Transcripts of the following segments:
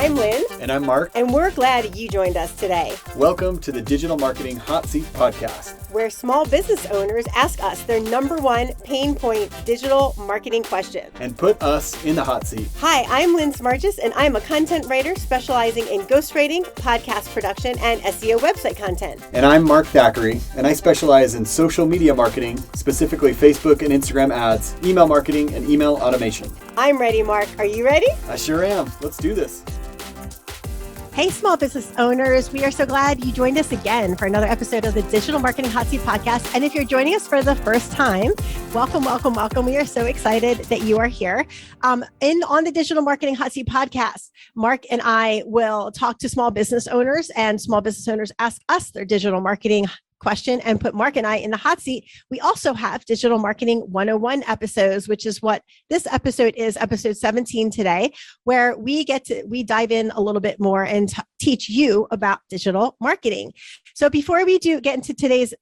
I'm Lynn. And I'm Mark. And we're glad you joined us today. Welcome to the Digital Marketing Hot Seat Podcast, where small business owners ask us their number one pain point digital marketing question. And put us in the hot seat. Hi, I'm Lynn Smargis, and I'm a content writer specializing in ghostwriting, podcast production, and SEO website content. And I'm Mark Thackeray, and I specialize in social media marketing, specifically Facebook and Instagram ads, email marketing, and email automation. I'm ready, Mark. Are you ready? I sure am. Let's do this. Hey, small business owners. We are so glad you joined us again for another episode of the Digital Marketing Hot Seat Podcast. And if you're joining us for the first time, welcome, welcome, welcome. We are so excited that you are here. On the Digital Marketing Hot Seat Podcast, Mark and I will talk to small business owners, and small business owners ask us their digital marketing question and put Mark and I in the hot seat. We also have Digital Marketing 101 episodes, which is what this episode is, episode 17 today, where we dive in a little bit more and teach you about digital marketing. So before we get into today's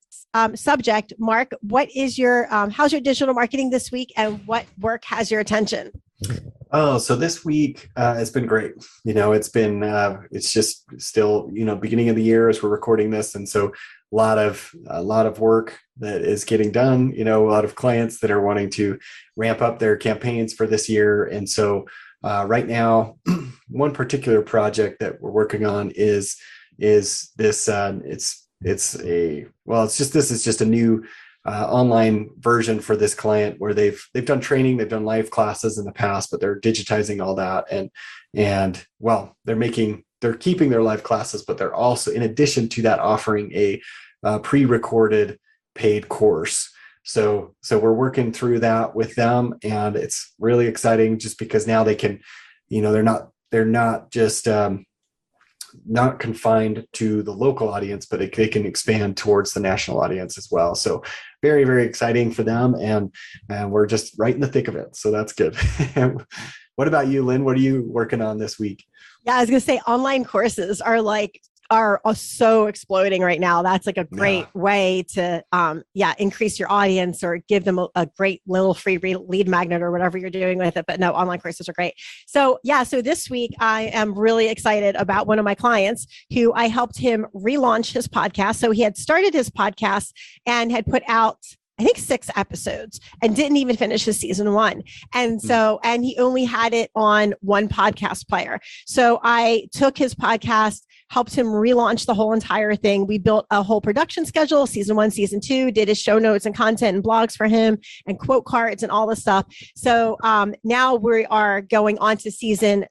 subject, Mark, what is how's your digital marketing this week, and what work has your attention? Oh, so this week it's been great. It's just still, beginning of the year as we're recording this. And so a lot of work that is getting done, a lot of clients that are wanting to ramp up their campaigns for this year. And so right now, one particular project that we're working on is this, this is just a new online version for this client where they've done training, they've done live classes in the past, but they're digitizing all that. And they're keeping their live classes, but they're also, in addition to that, offering a pre-recorded paid course. So we're working through that with them, and it's really exciting just because now they can, they're not just not confined to the local audience, but they can expand towards the national audience as well. So very, very exciting for them. And we're just right in the thick of it. So that's good. What about you, Lynn? What are you working on this week? Yeah, I was going to say online courses are so exploding right now. That's like a great way to, increase your audience or give them a great little free lead magnet or whatever you're doing with it. But no, online courses are great. So this week I am really excited about one of my clients who I helped him relaunch his podcast. So he had started his podcast and had put out, I think, 6 episodes and didn't even finish his season 1. And and he only had it on one podcast player. So I took his podcast, helped him relaunch the whole entire thing. We built a whole production schedule, season 1, season 2, did his show notes and content and blogs for him and quote cards and all this stuff. So now we are going on to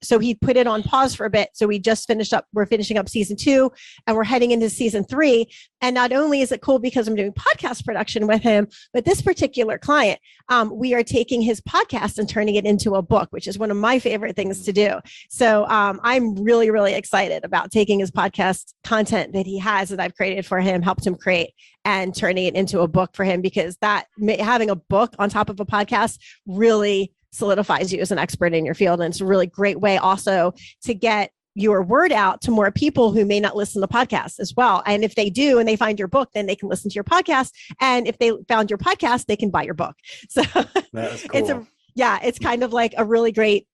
so he put it on pause for a bit. So we're finishing up season 2 and we're heading into season 3. And not only is it cool because I'm doing podcast production with him, but this particular client, we are taking his podcast and turning it into a book, which is one of my favorite things to do. So I'm really, really excited about taking his podcast content that he has that I've created for him, helped him create, and turning it into a book for him, because having a book on top of a podcast really solidifies you as an expert in your field. And it's a really great way also to get your word out to more people who may not listen to podcasts as well. And if they do and they find your book, then they can listen to your podcast. And if they found your podcast, they can buy your book. So that's cool. It's kind of like a really great,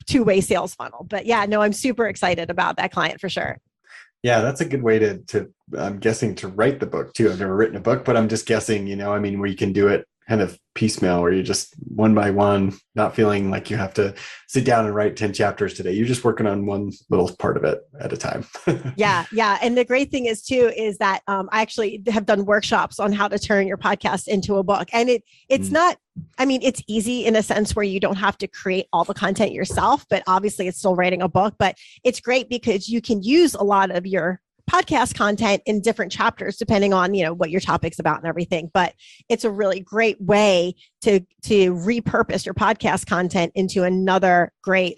two-way sales funnel. But I'm super excited about that client for sure. Yeah, that's a good way to I'm guessing, to write the book too. I've never written a book, but I'm just guessing, where you can do it kind of piecemeal, where you just one by one, not feeling like you have to sit down and write 10 chapters today. You're just working on one little part of it at a time. Yeah. And the great thing is that I actually have done workshops on how to turn your podcast into a book. And it's not, it's easy in a sense where you don't have to create all the content yourself, but obviously it's still writing a book. But it's great because you can use a lot of your podcast content in different chapters, depending on, what your topic's about and everything. But it's a really great way to repurpose your podcast content into another great,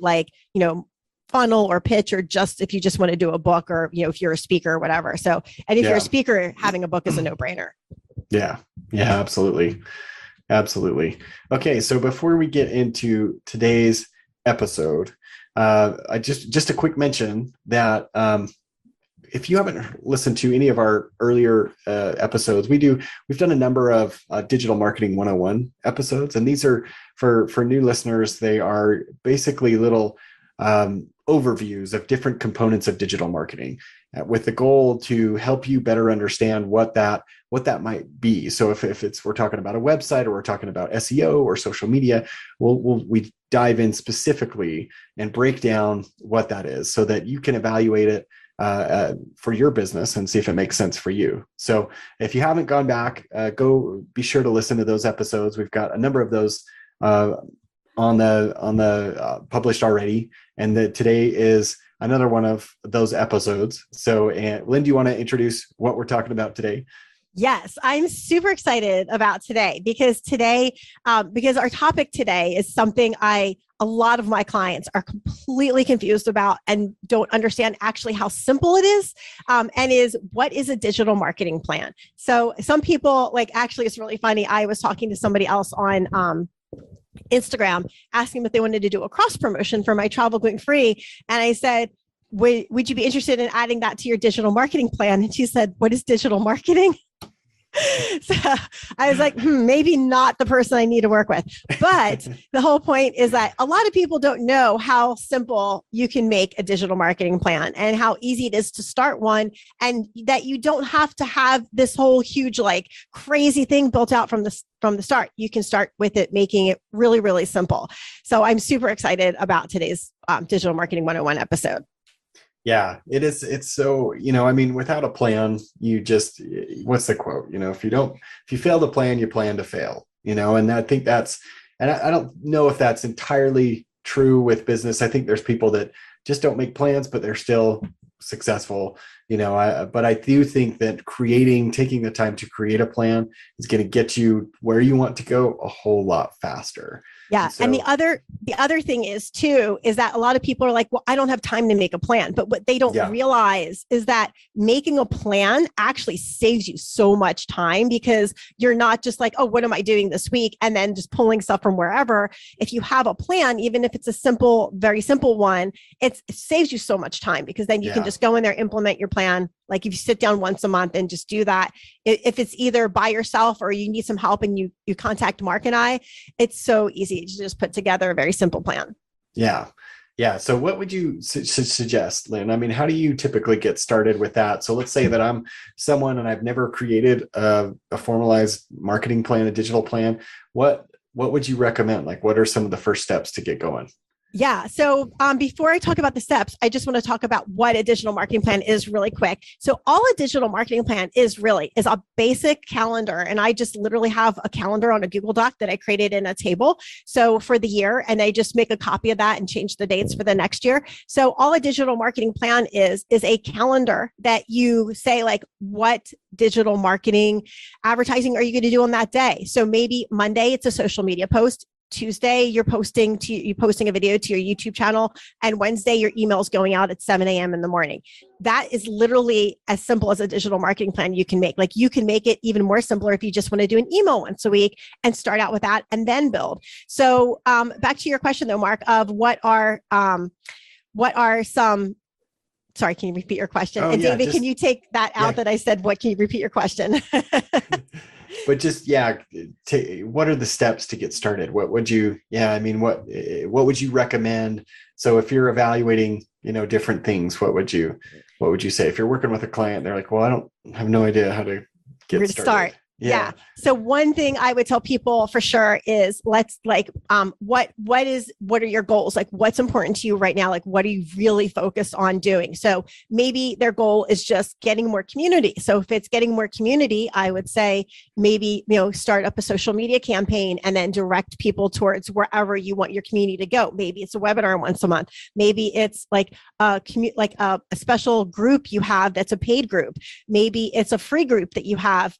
funnel or pitch, or just if you just want to do a book, or, if you're a speaker or whatever. So, and if you're a speaker, having a book is a no-brainer. Yeah, absolutely. Absolutely. Okay. So before we get into today's episode, I just a quick mention that, if you haven't listened to any of our earlier episodes, we've done a number of Digital Marketing 101 episodes, and these are for new listeners. They are basically little overviews of different components of digital marketing with the goal to help you better understand what that might be. So if we're talking about a website, or we're talking about SEO or social media, we dive in specifically and break down what that is so that you can evaluate it for your business and see if it makes sense for you. So if you haven't gone back, go be sure to listen to those episodes. We've got a number of those on the published already, and today is another one of those episodes. So, Lynn, do you want to introduce what we're talking about today? Yes, I'm super excited about today because our topic today is something a lot of my clients are completely confused about and don't understand actually how simple it is, and is what is a digital marketing plan? So some people actually, it's really funny. I was talking to somebody else on Instagram asking if they wanted to do a cross promotion for my travel gluten-free. And I said, would you be interested in adding that to your digital marketing plan? And she said, what is digital marketing? So I was like, maybe not the person I need to work with. But the whole point is that a lot of people don't know how simple you can make a digital marketing plan and how easy it is to start one, and that you don't have to have this whole huge, crazy thing built out from the start. You can start with it, making it really, really simple. So I'm super excited about today's Digital Marketing 101 episode. Yeah, it is. It's so, without a plan, what's the quote? If you fail to plan, you plan to fail, and I think I don't know if that's entirely true with business. I think there's people that just don't make plans, but they're still successful, but I do think that taking the time to create a plan is going to get you where you want to go a whole lot faster. Yeah. And the other thing is that a lot of people are like, well, I don't have time to make a plan. But what they don't realize is that making a plan actually saves you so much time, because you're not just like, oh, what am I doing this week? And then just pulling stuff from wherever. If you have a plan, even if it's a very simple one, it saves you so much time, because then you can just go in there, implement your plan. Like if you sit down once a month and just do that, if it's either by yourself or you need some help and you contact Mark and I, it's so easy to just put together a very simple plan. Yeah. Yeah. So what would you suggest, Lynn? How do you typically get started with that? So let's say that I'm someone and I've never created a formalized marketing plan, a digital plan. What would you recommend? What are some of the first steps to get going? Yeah. So before I talk about the steps, I just want to talk about what a digital marketing plan is really quick. So all a digital marketing plan is a basic calendar. And I just literally have a calendar on a Google Doc that I created in a table. So for the year, and I just make a copy of that and change the dates for the next year. So all a digital marketing plan is a calendar that you say, what digital marketing advertising are you going to do on that day? So maybe Monday, it's a social media post. Tuesday, you're posting a video to your YouTube channel, and Wednesday, your email's going out at 7 a.m. in the morning. That is literally as simple as a digital marketing plan you can make. You can make it even more simpler if you just want to do an email once a week and start out with that and then build. So back to your question though, Mark, of what are some, sorry, can you repeat your question? And David, can you take that out that I said, can you repeat your question? But just, what are the steps to get started? What would you, what would you recommend? So if you're evaluating, different things, what would you say? If you're working with a client, they're like, well, I have no idea how to get started. Yeah. So one thing I would tell people for sure is what are your goals? What's important to you right now? What are you really focused on doing? So maybe their goal is just getting more community. So if it's getting more community, I would say maybe, start up a social media campaign and then direct people towards wherever you want your community to go. Maybe it's a webinar once a month. Maybe it's a special group you have that's a paid group. Maybe it's a free group that you have.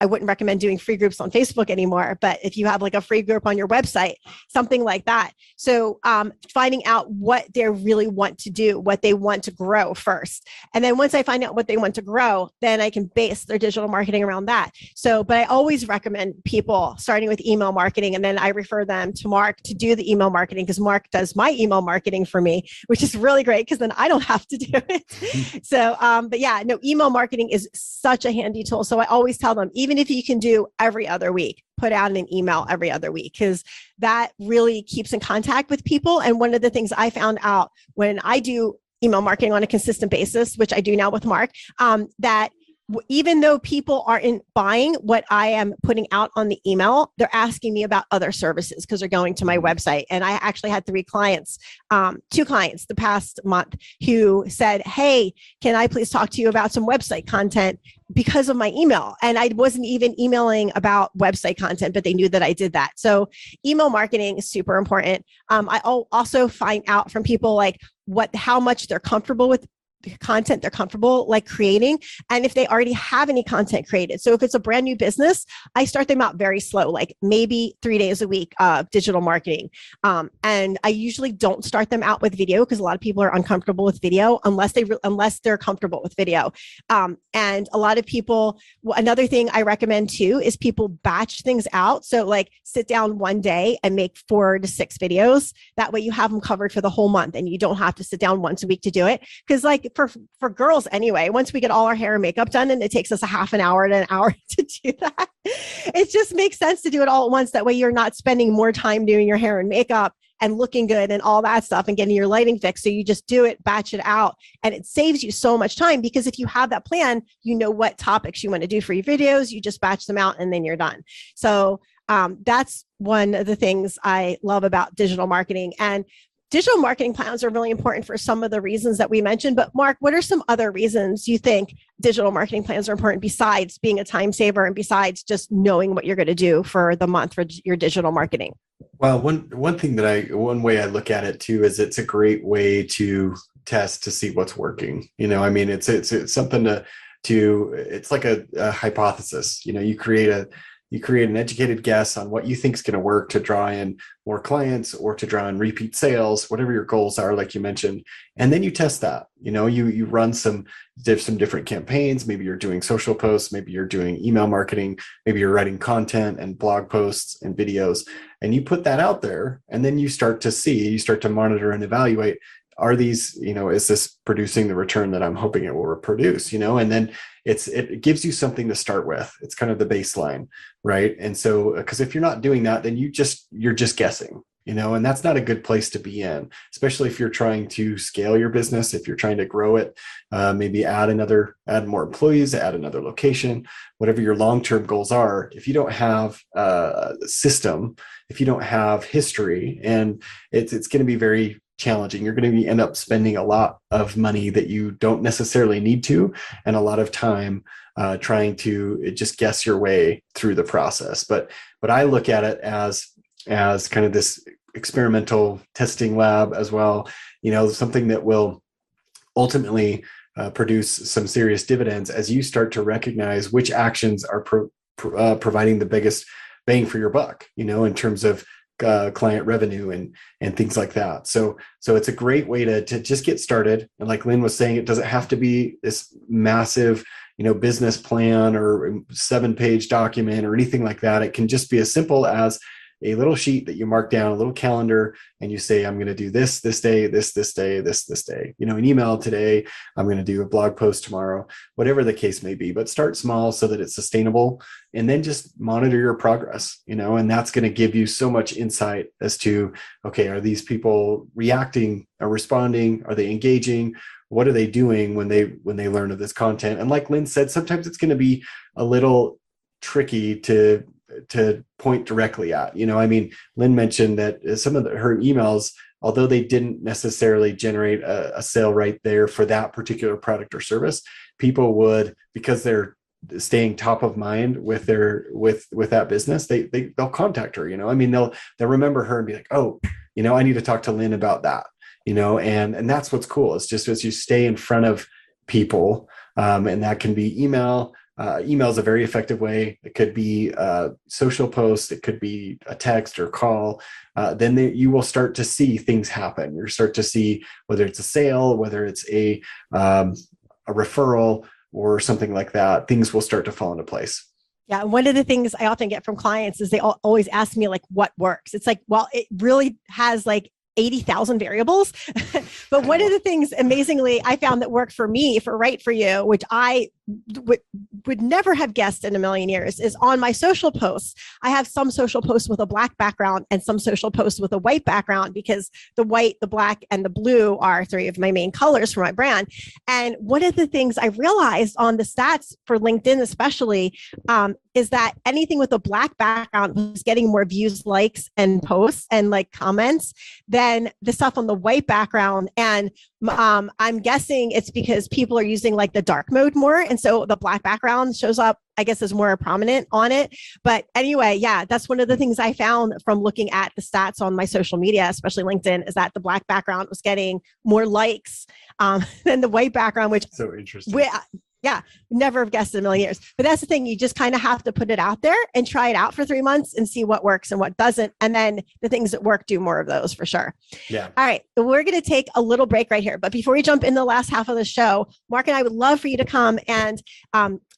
I wouldn't recommend doing free groups on Facebook anymore, but if you have a free group on your website, something like that. So finding out what they really want to do, what they want to grow first. And then once I find out what they want to grow, then I can base their digital marketing around that. So, but I always recommend people starting with email marketing, and then I refer them to Mark to do the email marketing, because Mark does my email marketing for me, which is really great because then I don't have to do it. So, email marketing is such a handy tool. So I always tell them, even even if you can do every other week, put out an email every other week, because that really keeps in contact with people. And one of the things I found out when I do email marketing on a consistent basis, which I do now with Mark, that even though people aren't buying what I am putting out on the email, they're asking me about other services because they're going to my website. And I actually had two clients the past month who said, hey, can I please talk to you about some website content because of my email? And I wasn't even emailing about website content, but they knew that I did that. So email marketing is super important. I also find out from people like how much they're comfortable with content they're comfortable like creating, and if they already have any content created. So if it's a brand new business, I start them out very slow, like maybe 3 days a week of digital marketing. And I usually don't start them out with video because a lot of people are uncomfortable with video unless they're comfortable with video. And a lot of people, another thing I recommend too is people batch things out. So like sit down one day and make 4 to 6 videos. That way you have them covered for the whole month and you don't have to sit down once a week to do it. Because like for girls anyway, once we get all our hair and makeup done and it takes us a half an hour to an hour to do that, it just makes sense to do it all at once. That way you're not spending more time doing your hair and makeup and looking good and all that stuff and getting your lighting fixed. So you just do it, batch it out, and it saves you so much time because if you have that plan, you know what topics you want to do for your videos, you just batch them out and then you're done. So that's one of the things I love about digital marketing. And digital marketing plans are really important for some of the reasons that we mentioned. But Mark, what are some other reasons you think digital marketing plans are important besides being a time saver and besides just knowing what you're going to do for the month for your digital marketing? Well, one way I look at it too is it's a great way to test to see what's working. I mean, it's something to it's like a hypothesis. You create an educated guess on what you think is going to work to draw in more clients or to draw in repeat sales, whatever your goals are, like you mentioned. And then you test that. You run some different campaigns. Maybe you're doing social posts. Maybe you're doing email marketing. Maybe you're writing content and blog posts and videos. And you put that out there. And then you start to monitor and evaluate, are these, is this producing the return that I'm hoping it will produce, and then it gives you something to start with. It's kind of the baseline, right? And so, because if you're not doing that, then you're just guessing, and that's not a good place to be in, especially if you're trying to scale your business, if you're trying to grow it, maybe add more employees, add another location, whatever your long-term goals are. If you don't have a system, if you don't have history, and it's going to be very challenging. You're going to end up spending a lot of money that you don't necessarily need to, and a lot of time trying to just guess your way through the process. But I look at it as kind of this experimental testing lab as well, something that will ultimately produce some serious dividends as you start to recognize which actions are providing the biggest bang for your buck, in terms of client revenue and things like that. So it's a great way to just get started. And like Lynn was saying, it doesn't have to be this massive, business plan or 7-page document or anything like that. It can just be as simple as a little sheet that you mark down, a little calendar, and you say, I'm going to do this day, this day, this day, an email today, I'm going to do a blog post tomorrow, whatever the case may be. But start small so that it's sustainable, and then just monitor your progress, and that's going to give you so much insight as to, okay, are these people reacting or responding? Are they engaging? What are they doing when they learn of this content? And like Lynn said, sometimes it's going to be a little tricky to point directly at. I mean, Lynn mentioned that some of her emails, although they didn't necessarily generate a sale right there for that particular product or service, people would, because they're staying top of mind with that business, they'll contact her. I mean, they'll remember her and be like, oh, I need to talk to Lynn about that. And that's what's cool. It's just as you stay in front of people, and that can be email. Email is a very effective way. It could be social posts. It could be a text or call. Then you will start to see things happen. You start to see whether it's a sale, whether it's a referral or something like that. Things will start to fall into place. Yeah. One of the things I often get from clients is they always ask me like, what works? It's like, well, it really has like 80,000 variables. But one of the things amazingly I found that worked for me, for you, which I would never have guessed in a million years is on my social posts. I have some social posts with a black background and some social posts with a white background, because the white, the black, and the blue are three of my main colors for my brand. And one of the things I realized on the stats for LinkedIn, especially, is that anything with a black background was getting more views, likes, and posts and like comments than the stuff on the white background. And I'm guessing it's because people are using like the dark mode more. And so the black background shows up, I guess, is more prominent on it. But anyway, yeah, that's one of the things I found from looking at the stats on my social media, especially LinkedIn, is that the black background was getting more likes than the white background, which so interesting. Yeah, never have guessed in a million years. But that's the thing. You just kind of have to put it out there and try it out for 3 months and see what works and what doesn't. And then the things that work, do more of those for sure. Yeah. All right. So we're going to take a little break right here. But before we jump in the last half of the show, Mark and I would love for you to come and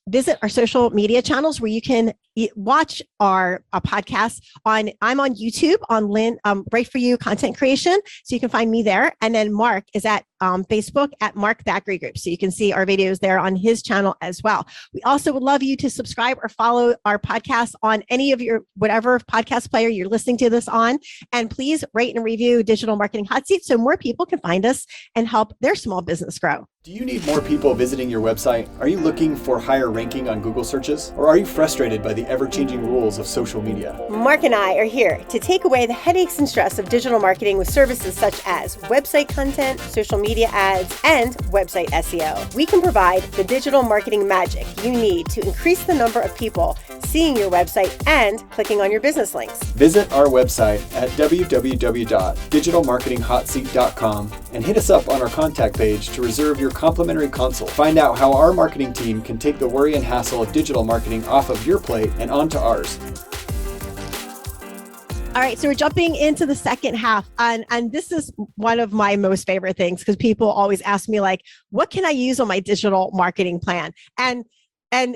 visit our social media channels where you can watch our podcast I'm on YouTube on Lynn, Right For You content creation. So you can find me there. And then Mark is at Facebook at Mark Thackeray Group. So you can see our videos there on his channel as well. We also would love you to subscribe or follow our podcast on any of your, whatever podcast player you're listening to this on. And please rate and review Digital Marketing Hot Seat so more people can find us and help their small business grow. Do you need more people visiting your website? Are you looking for higher ranking on Google searches? Or are you frustrated by the ever-changing rules of social media? Mark and I are here to take away the headaches and stress of digital marketing with services such as website content, social media ads, and website SEO. We can provide the digital marketing magic you need to increase the number of people seeing your website and clicking on your business links. Visit our website at www.digitalmarketinghotseat.com and hit us up on our contact page to reserve your complimentary consult. Find out how our marketing team can take the worry and hassle of digital marketing off of your plate and onto ours. All right, so we're jumping into the second half, and this is one of my most favorite things because people always ask me, like, what can I use on my digital marketing plan? And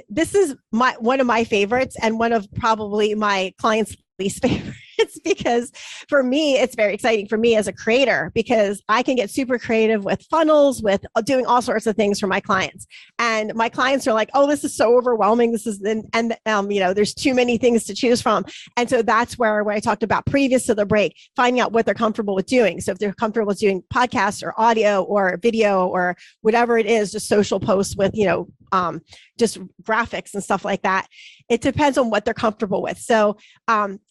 this is one of my favorites and one of probably my clients' least favorites, because for me, it's very exciting for me as a creator because I can get super creative with funnels, with doing all sorts of things for my clients. And my clients are like, oh, this is so overwhelming. This is, there's too many things to choose from. And so that's where I talked about previous to the break, finding out what they're comfortable with doing. So if they're comfortable with doing podcasts or audio or video or whatever it is, just social posts with, just graphics and stuff like that. It depends on what they're comfortable with. So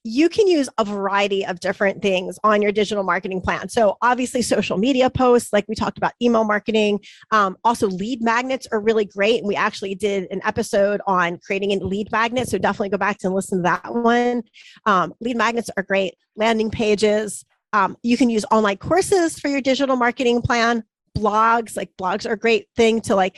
you can use a variety of different things on your digital marketing plan. So obviously social media posts, like we talked about, email marketing. Also lead magnets are really great. And we actually did an episode on creating a lead magnet. So definitely go back and listen to that one. Lead magnets are great. Landing pages. You can use online courses for your digital marketing plan. Blogs are a great thing to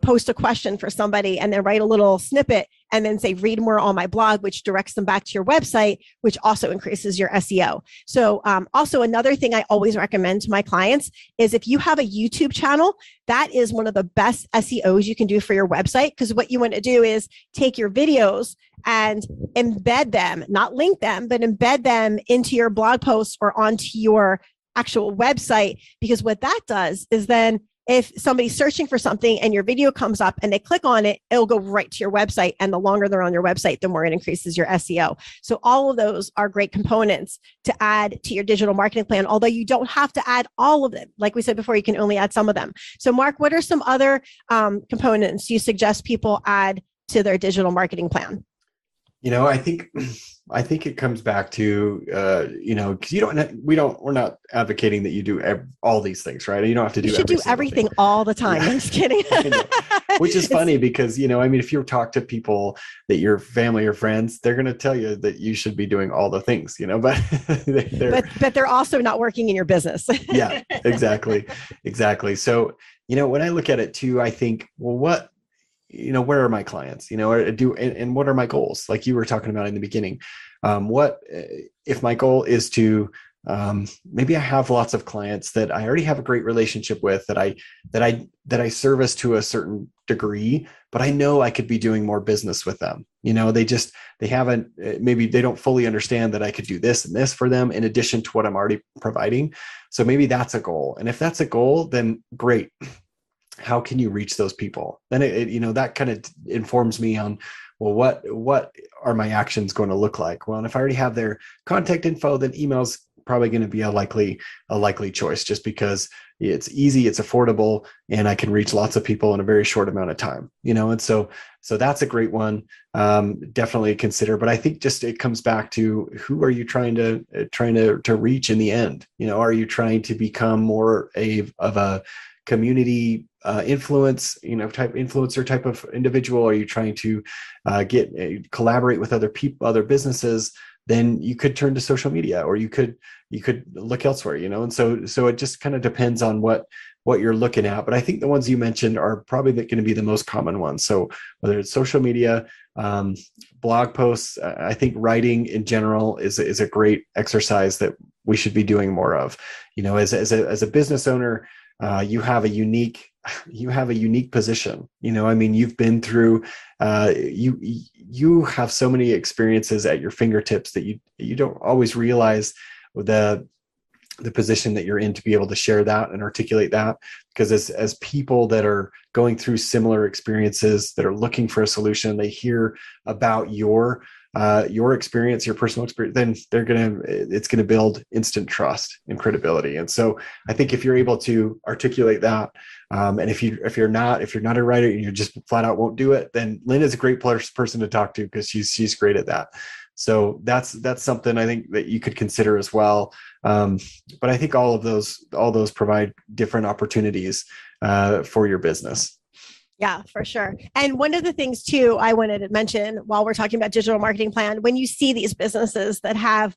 post a question for somebody and then write a little snippet and then say, read more on my blog, which directs them back to your website, which also increases your SEO. So also another thing I always recommend to my clients is if you have a YouTube channel, that is one of the best SEOs you can do for your website. Because what you want to do is take your videos and embed them, not link them, but embed them into your blog posts or onto your actual website. Because what that does is then if somebody's searching for something and your video comes up and they click on it, it'll go right to your website. And the longer they're on your website, the more it increases your SEO. So all of those are great components to add to your digital marketing plan, although you don't have to add all of them. Like we said before, you can only add some of them. So Mark, what are some other components you suggest people add to their digital marketing plan? I think it comes back to, because we're not advocating that you do all these things, right? You don't have to do. You should do everything all the time. Yeah. I'm just kidding. Which is funny because, if you talk to people that your family or friends, they're going to tell you that you should be doing all the things, but they're also not working in your business. Yeah, exactly. So, when I look at it too, I think, well, where are my clients, and what are my goals? Like you were talking about in the beginning, what if my goal is to, maybe I have lots of clients that I already have a great relationship with that I service to a certain degree, but I know I could be doing more business with them. They haven't, maybe they don't fully understand that I could do this and this for them in addition to what I'm already providing. So maybe that's a goal. And if that's a goal, then great. how can you reach those people? Then that kind of informs me on, well, what are my actions going to look like? Well, and if I already have their contact info, then email's probably going to be a likely choice, just because it's easy, it's affordable, and I can reach lots of people in a very short amount of time, and so that's a great one. Definitely consider. But I think just it comes back to, who are you trying to reach in the end? Are you trying to become more of a community influencer type of individual? Are you trying to collaborate with other people, other businesses? Then you could turn to social media, or you could look elsewhere, and so it just kind of depends on what you're looking at. But I think the ones you mentioned are probably going to be the most common ones. So whether it's social media, blog posts, I think writing in general is a great exercise that we should be doing more of. As a business owner, you have a unique position. You've been through, you have so many experiences at your fingertips that you don't always realize the position that you're in to be able to share that and articulate that. Because as people that are going through similar experiences, that are looking for a solution, they hear about your experience, your personal experience, then it's going to build instant trust and credibility. And so I think if you're able to articulate that, and if you're not a writer and you just flat out won't do it, then Lynn is a great person to talk to, because she's great at that. So that's something I think that you could consider as well. But I think all those provide different opportunities for your business. Yeah, for sure. And one of the things too, I wanted to mention while we're talking about digital marketing plan, when you see these businesses that have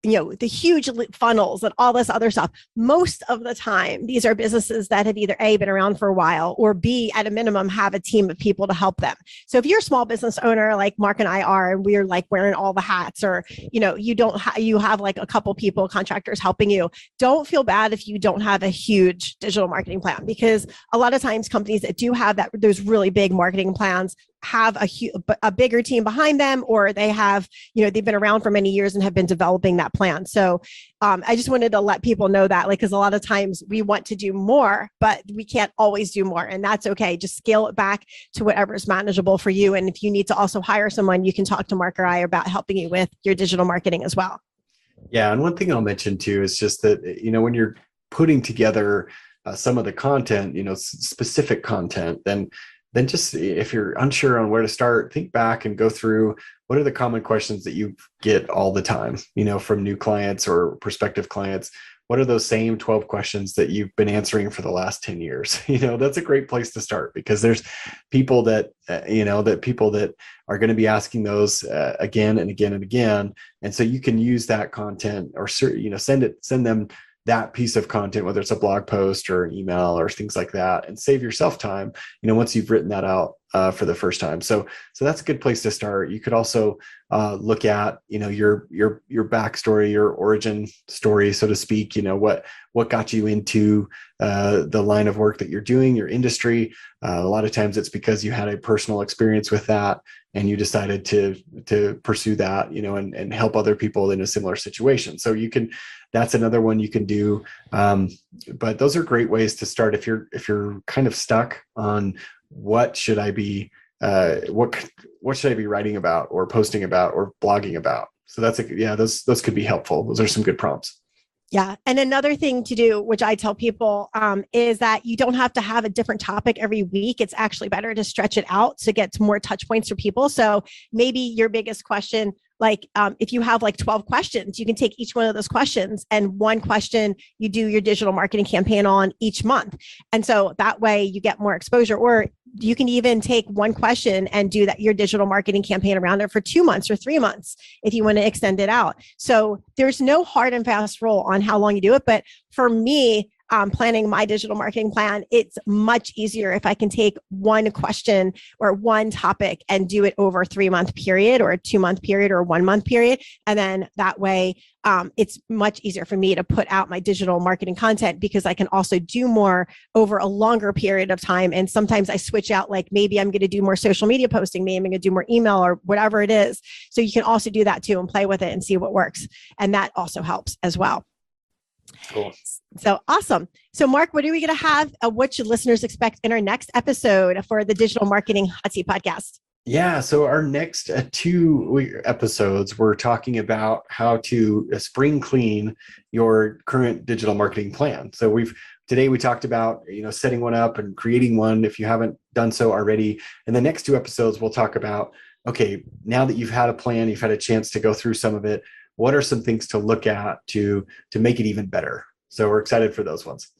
the huge funnels and all this other stuff, most of the time, these are businesses that have either A, been around for a while, or B, at a minimum, have a team of people to help them. So if you're a small business owner like Mark and I are, and we're like wearing all the hats, or, you have like a couple people, contractors helping you, don't feel bad if you don't have a huge digital marketing plan, because a lot of times companies that do have those really big marketing plans have a bigger team behind them, or they have, they've been around for many years and have been developing that plan. So I just wanted to let people know that, because a lot of times we want to do more, but we can't always do more, and that's okay. Just scale it back to whatever is manageable for you. And if you need to also hire someone, you can talk to Mark or I about helping you with your digital marketing as well. Yeah. And one thing I'll mention too is just that, when you're putting together some of the content, specific content, then just, if you're unsure on where to start, think back and go through, what are the common questions that you get all the time, from new clients or prospective clients? What are those same 12 questions that you've been answering for the last 10 years? That's a great place to start, because there's people that are going to be asking those again and again and again. And so you can use that content, or, send them that piece of content, whether it's a blog post or an email or things like that, and save yourself time, once you've written that out for the first time. So that's a good place to start. You could also look at, your backstory, your origin story, so to speak, what got you into the line of work that you're doing, your industry. A lot of times it's because you had a personal experience with that, and you decided to pursue that, and help other people in a similar situation. So that's another one you can do. But those are great ways to start if you're kind of stuck on what should I be writing about, or posting about, or blogging about. So those could be helpful. Those are some good prompts. Yeah. And another thing to do, which I tell people, is that you don't have to have a different topic every week. It's actually better to stretch it out to get to more touch points for people. So maybe your biggest question, if you have 12 questions, you can take each one of those questions, and one question you do your digital marketing campaign on each month. And so that way you get more exposure. Or you can even take one question and do your digital marketing campaign around it for 2 months or 3 months if you want to extend it out. So there's no hard and fast rule on how long you do it. But for me, planning my digital marketing plan, it's much easier if I can take one question or one topic and do it over a 3-month period, or a 2-month period, or a 1-month period. And then that way, it's much easier for me to put out my digital marketing content, because I can also do more over a longer period of time. And sometimes I switch out, maybe I'm going to do more social media posting, maybe I'm going to do more email, or whatever it is. So you can also do that too, and play with it and see what works. And that also helps as well. Cool. So awesome. So Mark, what are we going to have? What should listeners expect in our next episode for the Digital Marketing Hot Seat podcast? Yeah. So our next 2 episodes, we're talking about how to spring clean your current digital marketing plan. So today we talked about, setting one up and creating one if you haven't done so already. And the next 2 episodes, we'll talk about, okay, now that you've had a plan, you've had a chance to go through some of it, what are some things to look at to make it even better? So we're excited for those ones.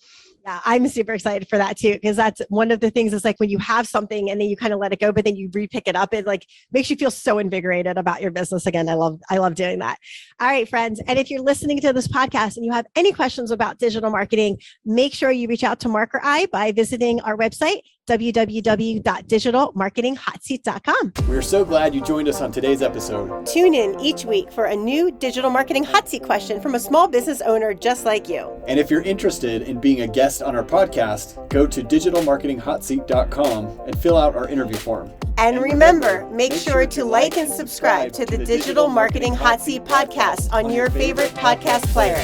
Yeah, I'm super excited for that too, because that's one of the things is like when you have something and then you kind of let it go, but then you re-pick it up, it like makes you feel so invigorated about your business again. I love doing that. All right, friends. And if you're listening to this podcast and you have any questions about digital marketing, make sure you reach out to Mark or I by visiting our website, www.digitalmarketinghotseat.com. We're so glad you joined us on today's episode. Tune in each week for a new digital marketing hot seat question from a small business owner just like you. And if you're interested in being a guest on our podcast, go to digitalmarketinghotseat.com and fill out our interview form. And remember, make sure to like and subscribe to the Digital Marketing Hot Seat podcast on your favorite podcast player.